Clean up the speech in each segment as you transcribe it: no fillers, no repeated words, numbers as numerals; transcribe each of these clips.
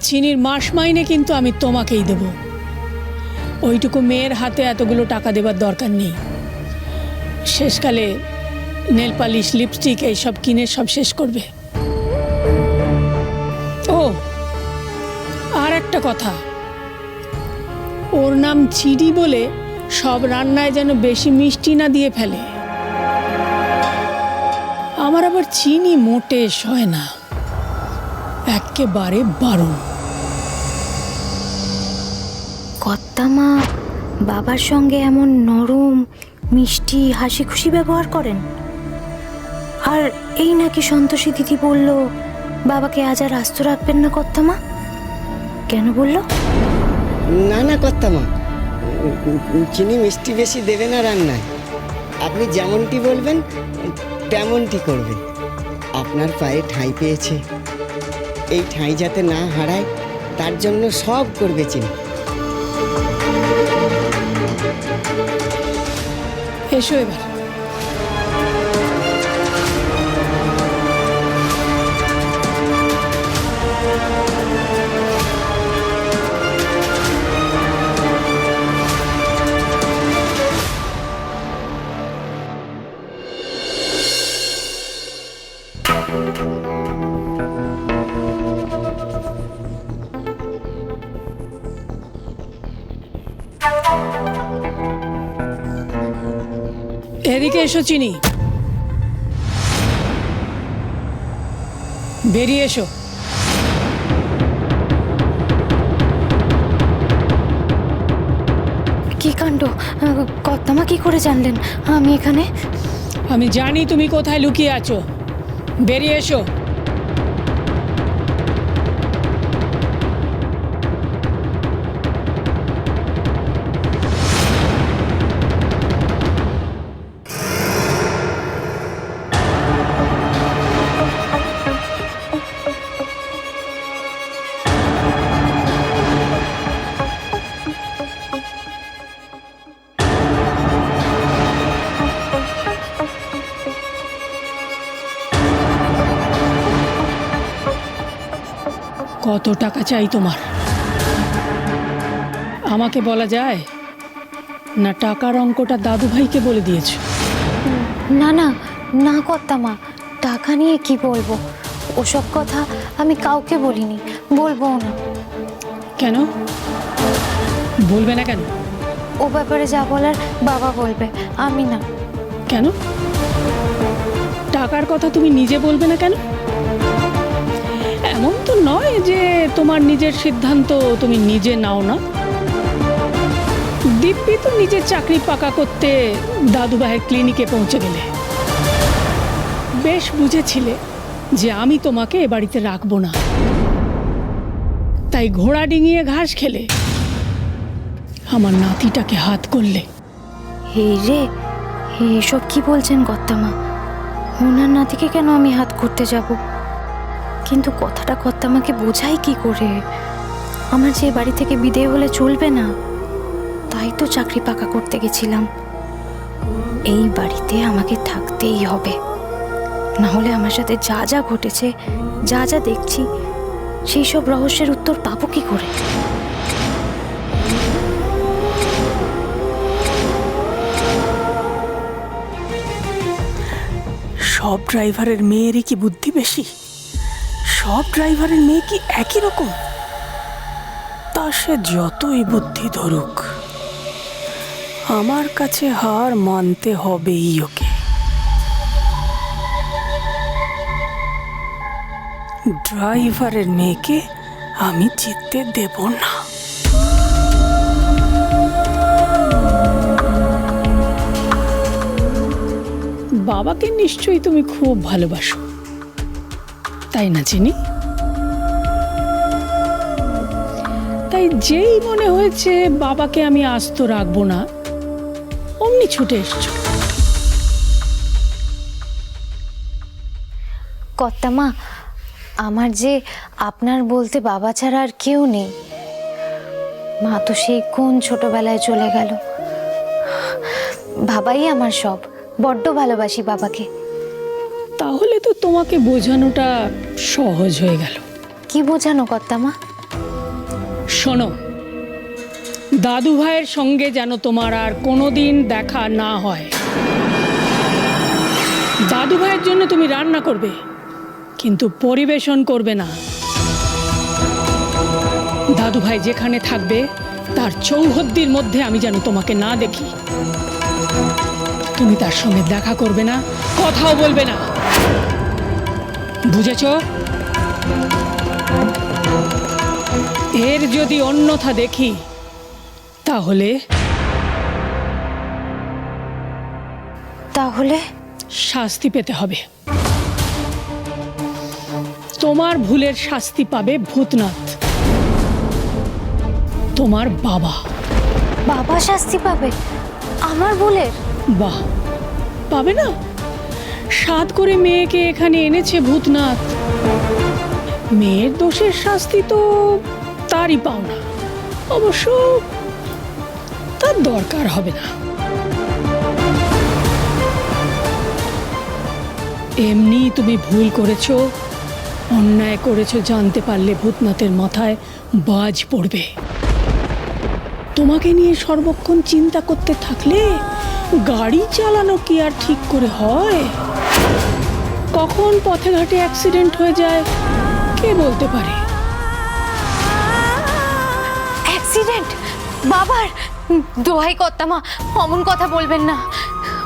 চিনির মাস মাইনে কিন্তু আমি তোমাকেই দেব। ওইটুকু মেয়ের হাতে এতগুলো টাকা দেবার দরকার নেই। শেষকালে নেল পালিশ, লিপস্টিক এইসব কিনে সব শেষ করবে। ও আর একটা কথা, ওর নাম চিনি বলে সব রান্নায় যেন বেশি মিষ্টি না দিয়ে ফেলে। আমার আবার চিনি মোটে সয় না, একেবারে বারণ। কর্তামা বাবার সঙ্গে এমন নরম মিষ্টি হাসি খুশি ব্যবহার করেন? আর এই নাকি সন্তোষী দিদি বলল বাবাকে আজ আর আস্ত রাখবেন না কর্তামা? কেন বলল? না না কর্তামা, চিনি মিষ্টি বেশি দেবে না রান্নায়। আপনি যেমনটি বলবেন তেমনটি করবে। আপনার পায়ে ঠাঁই পেয়েছে, এই ঠাঁই যাতে না হারায় তার জন্য সব করবে চিনি। এসো এবার। এদিকে এসো চিনি, বেরিয়ে এসো। কি কাণ্ড! কর্তামা কি করে জানলেন আমি এখানে? আমি জানি তুমি কোথায় লুকিয়ে আছো, বেরিয়ে এসো। কত টাকা চাই তোমার? আমাকে বলা যায় না? টাকার অঙ্কটা দাদু ভাইকে বলে দিয়েছো? না না না কর্তামা, টাকা নিয়ে কি বলবো? ওসব কথা আমি কাউকে বলিনি, বলবো না। কেন বলবে না? কেন? ও ব্যাপারে যা বলার বাবা বলবে, আমি না। কেন টাকার কথা তুমি নিজে বলবে না কেন? এমন তো নয় যে তোমার নিজের সিদ্ধান্ত তুমি নিজে নাও না। দিব্যি তো নিজের চাকরি পাকা করতে দাদু ভাইয়ের ক্লিনিকে পৌঁছে গেলে। বেশ বুঝেছিলে যে আমি তোমাকে এ বাড়িতে রাখবো না, তাই ঘোড়া ডিঙিয়ে ঘাস খেলে আমার নাতিটাকে হাত করলে। এই রে, এসব কি বলছেন কর্তামা? ওনার নাতিকে কেন আমি হাত করতে যাব? কিন্তু কথাটা কর্তামাকে বোঝাই কি করে? আমার যে বাড়ি থেকে বিদেয় হলে চলবে না, তাই তো চাকরি পাকা করতে গেছিলাম। এই বাড়িতে আমাকে থাকতেই হবে, না হলে আমার সাথে যা যা ঘটেছে, যা যা দেখছি, সেই সব রহস্যের উত্তর পাবো কি করে? সব ড্রাইভারের মেয়েরই কি বুদ্ধি বেশি? সব ড্রাইভারের মেয়ে কি একই রকম? তা সে যতই বুদ্ধি ধরুক, আমার কাছে হার মানতে হবেই ওকে। ড্রাইভারের মেয়েকে আমি জিততে দেব না। বাবাকে নিশ্চয়ই তুমি খুব ভালোবাসো, তাই না চিনি? তাই যেই মনে হয়েছে বাবাকে আমি আস্ত রাখবো না, অমনি ছুটে এসছো। কর্তামা, আমার যে আপনার বলতে বাবা ছাড়া আর কেউ নেই। মা তো সেই কোন ছোটবেলায় চলে গেল। বাবাই আমার সব, বড্ড ভালোবাসি বাবাকে। তাহলে তো তোমাকে বোঝানোটা সহজ হয়ে গেল। কি বোঝানো কর্তামা? শোনো, দাদু ভাইয়ের সঙ্গে যেন তোমার আর কোনোদিন দেখা না হয়। দাদু ভাইয়ের জন্য তুমি রান্না করবে, কিন্তু পরিবেশন করবে না। দাদু ভাই যেখানে থাকবে তার চৌহদ্দির মধ্যে আমি যেন তোমাকে না দেখি। তুমি তার সঙ্গে দেখা করবে না, কথাও বলবে না, বুঝেছ? এর যদি অন্যথা দেখি তাহলে তাহলে শাস্তি পেতে হবে। তোমার ভুলের শাস্তি পাবে ভূতনাথ, তোমার বাবা। বাবা শাস্তি পাবে আমার ভুলের? বাহ, পাবে না? সাধ করে মেয়েকে এখানে এনেছে ভূতনাথ। মেয়ের দোষের শাস্তি তো তারই পাওনা। অবশ্য তার দরকার হবে না। এমনি তুমি ভুল করেছো, অন্যায় করেছো জানতে পারলে ভূতনাথের মাথায় বাজ পড়বে। তোমাকে নিয়ে সর্বক্ষণ চিন্তা করতে থাকলে গাড়ি চালানো কি আর ঠিক করে হয়? কখন পথে ঘাটে অ্যাক্সিডেন্ট হয়ে যায় কে বলতে পারে? অ্যাক্সিডেন্ট বাবার? দোহাই কর্তামা, অমন কথা বলবেন না।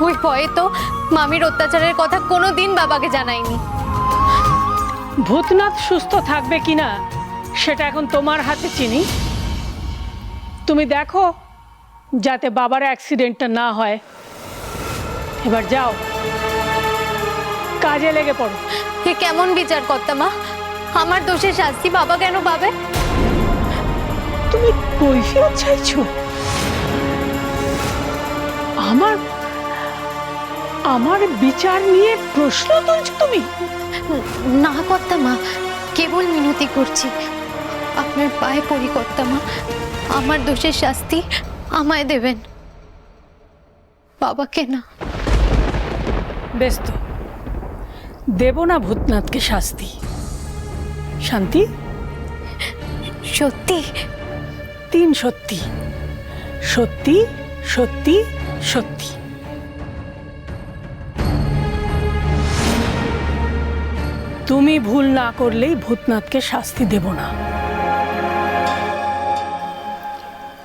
ওই ভয়ে তো মামির অত্যাচারের কথা কোনোদিন বাবাকে জানাইনি। ভূতনাথ সুস্থ থাকবে কিনা সেটা এখন তোমার হাতে চিনি। তুমি দেখো যাতে বাবার অ্যাক্সিডেন্টটা না হয়। এবার যাও, কাজে লেগে পড়ো। এ কেমন বিচার কর্তামা? আমার দোষের শাস্তি বাবা কেন পাবে? তুমি কৈফিয়ত চাইছো? আমার আমার বিচার নিয়ে প্রশ্ন তুলছো তুমি? না কর্তামা, কেবল মিনতি করছি, আপনার পায়ে পড়ি কর্তামা, আমার দোষের শাস্তি আমায় দেবেন, বাবাকে না। বেশ তো, দেব না ভূতনাথকে শাস্তি। শান্তি? সত্যি? 3 সত্যি। সত্যি, সত্যি, সত্যি। তুমি ভুল না করলেই ভূতনাথকে শাস্তি দেব না।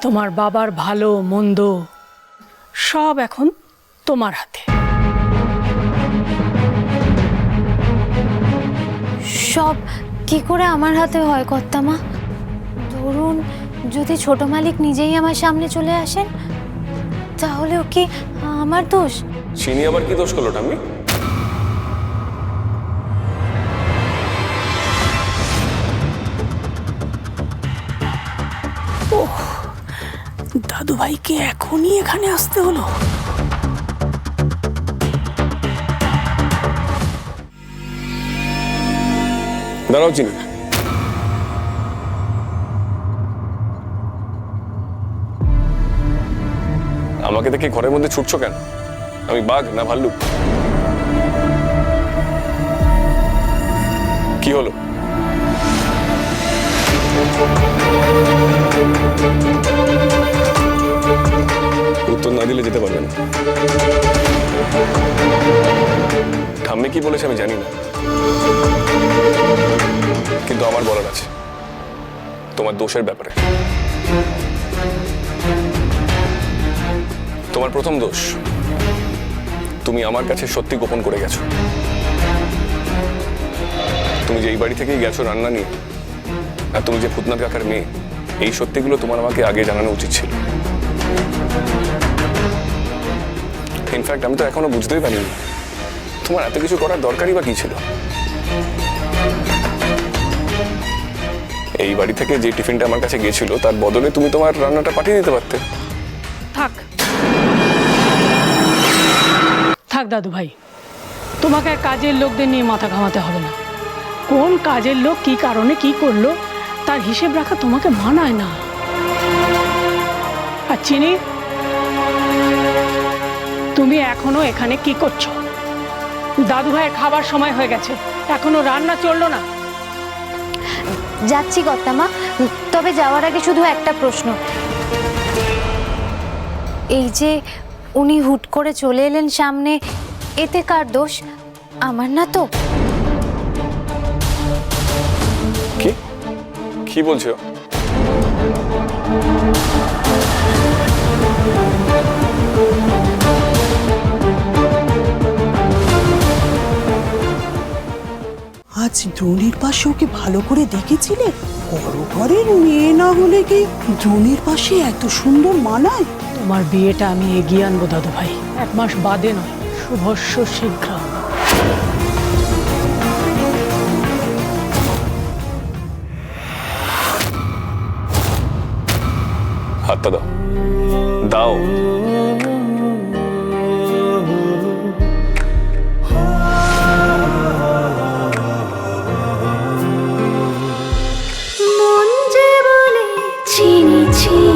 তোমার বাবার ভালো মন্দ সব এখন তোমার হাতে। সব কি করে আমার হাতে হয় কর্তামা? ধরুন যদি ছোট মালিক নিজেই আমার সামনে চলে আসেন, তাহলেও কি আমার দোষ? চিনি আবার কি দোষ করলো ঠাম্মি? দাদু ভাইকে এখনই এখানে আসতে হলো? দাঁড়াও চিনি, আমাকে দেখে ঘরের মধ্যে ছুটছো কেন? আমি বাঘ না ভাল্লুক? কি হলো? উত্তর না দিলে যেতে পারবে না। ঠাম্মি কি বলেছে আমি জানি না, কিন্তু আমার বলার আছে তোমার দোষের ব্যাপারে। তোমার প্রথম দোষ, তুমি আমার কাছে সত্যি গোপন করে গেছো। তুমি যে এই বাড়ি থেকেই গেছো রান্না নিয়ে, আর তুমি যে ভূতনাথ কাকার মেয়ে, এই সত্যিগুলো তোমার আমাকে আগে জানানো উচিত ছিল। ইনফ্যাক্ট আমি তো এখনো বুঝতেই পারিনি তোমার এত কিছু করার দরকারই বা কি ছিল। এই বাড়ি থেকে যে টিফিনটা আমার কাছে গিয়েছিল তার বদলে তুমি তোমার রান্নাটা পাঠিয়ে দিতে পারতে। থাক থাক দাদু ভাই, তোমাকে আর কাজের লোকদের নিয়ে মাথা ঘামাতে হবে না। কোন কাজের লোক কি কারণে কি করলো তার হিসেব রাখা তোমাকে মানায় না। আর চিনি, তুমি এখনো এখানে কি করছো? দাদু ভাইয়ের খাবার সময় হয়ে গেছে, এখনো রান্না চললো না। যাচ্ছি কর্তামা, তবে যাওয়ার আগে শুধু একটা প্রশ্ন। এই যে উনি হুট করে চলে এলেন সামনে, এতে কার দোষ? আমার না তো? কি কি বলছো? আজ ড্রোনের পাশে ওকে ভালো করে দেখেছিলে? বড় ঘরের মেয়ে না হলে কি ড্রোনের পাশে এত সুন্দর মানায়? তোমার বিয়েটা আমি এগিয়ে আনবো দাদু ভাই, 1 মাস বাদে নয়, শুভস্য শীঘ্র। হাতটা দাও, দাও। মন যে বলে চিনি চিনি